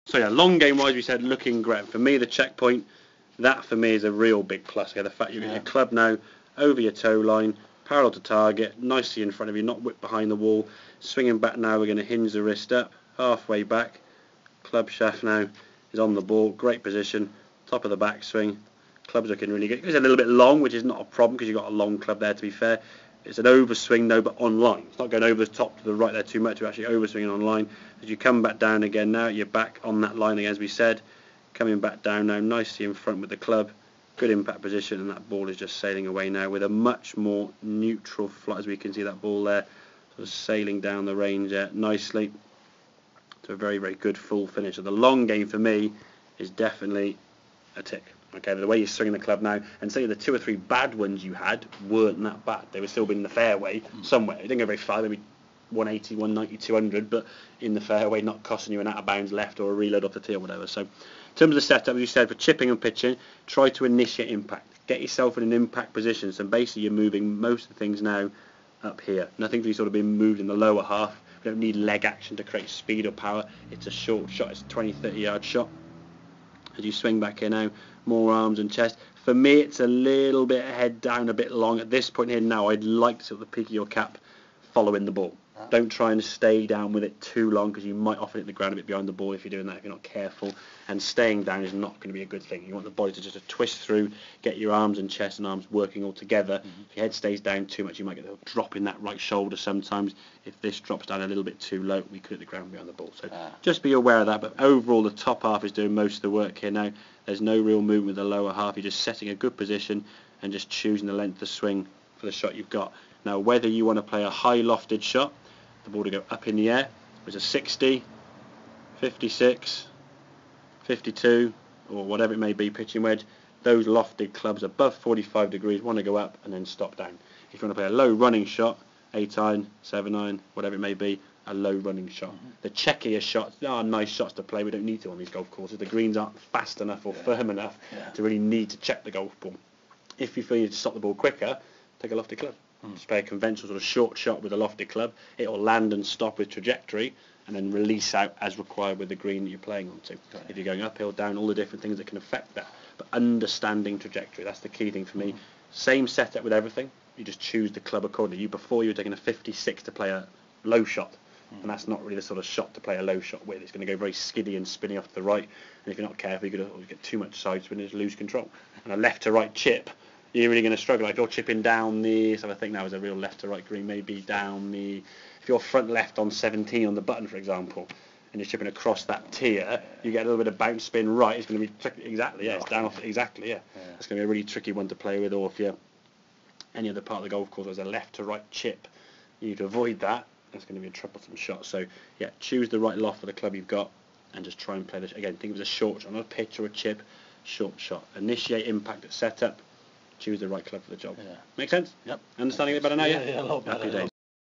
So yeah, long game wise, we said looking great. For me, the checkpoint, that for me is a real big plus. Okay, the fact you get your club now over your toe line, parallel to target, nicely in front of you, not whipped behind the wall. Swinging back now, we're going to hinge the wrist up, halfway back. Club shaft now is on the ball, great position, top of the backswing. Club's looking really good. It's a little bit long, which is not a problem because you've got a long club there, to be fair. It's an overswing though, but on line. It's not going over the top to the right there too much. We're actually overswinging on line. As you come back down again now, you're back on that line again, as we said. Coming back down now, nicely in front with the club. Good impact position, and that ball is just sailing away now with a much more neutral flight, as we can see that ball there, sort of sailing down the range there nicely. To a very, very good full finish. So the long game for me is definitely a tick. Okay, the way you're swinging the club now, and say the 2 or 3 bad ones you had weren't that bad. They were still in the fairway somewhere. It didn't go very far, maybe 180, 190, 200, but in the fairway, not costing you an out of bounds left or a reload off the tee or whatever. So in terms of the setup, as you said, for chipping and pitching, try to initiate impact. Get yourself in an impact position. So basically you're moving most of the things now up here. Nothing to be sort of being moved in the lower half. You don't need leg action to create speed or power. It's a short shot. It's a 20, 30 yard shot. As you swing back here now, more arms and chest. For me, it's a little bit head down, a bit long. At this point here now, I'd like to, at the peak of your cap, following the ball. Don't try and stay down with it too long because you might often hit the ground a bit behind the ball if you're doing that, if you're not careful. And staying down is not going to be a good thing. You want the body to just twist through, get your arms and chest and arms working all together. If your head stays down too much, you might get a drop in that right shoulder sometimes. If this drops down a little bit too low, we could hit the ground behind the ball. So just be aware of that. But overall, the top half is doing most of the work here now. There's no real movement with the lower half. You're just setting a good position and just choosing the length of swing for the shot you've got. Now, whether you want to play a high lofted shot, the ball to go up in the air, which is 60, 56, 52, or whatever it may be, pitching wedge, those lofted clubs above 45 degrees want to go up and then stop down. If you want to play a low running shot, 8-iron, 7-iron, whatever it may be, a low running shot. The checkier shots are nice shots to play. We don't need to on these golf courses. The greens aren't fast enough or firm enough to really need to check the golf ball. If you feel you need to stop the ball quicker, take a lofted club. Just play a conventional sort of short shot with a lofted club. It will land and stop with trajectory and then release out as required with the green that you're playing onto. If you're going uphill, down, all the different things that can affect that. But understanding trajectory, that's the key thing for me. Same setup with everything. You just choose the club accordingly. Before you were taking a 56 to play a low shot. And that's not really the sort of shot to play a low shot with. It's going to go very skiddy and spinny off to the right. And if you're not careful, you're going to get too much side spin and just lose control. And a left to right chip, you're really going to struggle. If you're chipping down the, so I think that was a real left to right green, maybe down the, if you're front left on 17 on the button, for example, and you're chipping across that tier, you get a little bit of bounce spin right. It's going to be tricky. Exactly, it's down off, exactly, It's going to be a really tricky one to play with. Or if you're any other part of the golf course, there's a left to right chip, you need to avoid that. It's going to be a troublesome shot. So choose the right loft for the club you've got and just try and play this. Again, think of it as a short shot, not a pitch or a chip, short shot. Initiate impact at setup. Choose the right club for the job. Make sense? Yep. Understanding it better now, Yeah, a lot better. Happy days.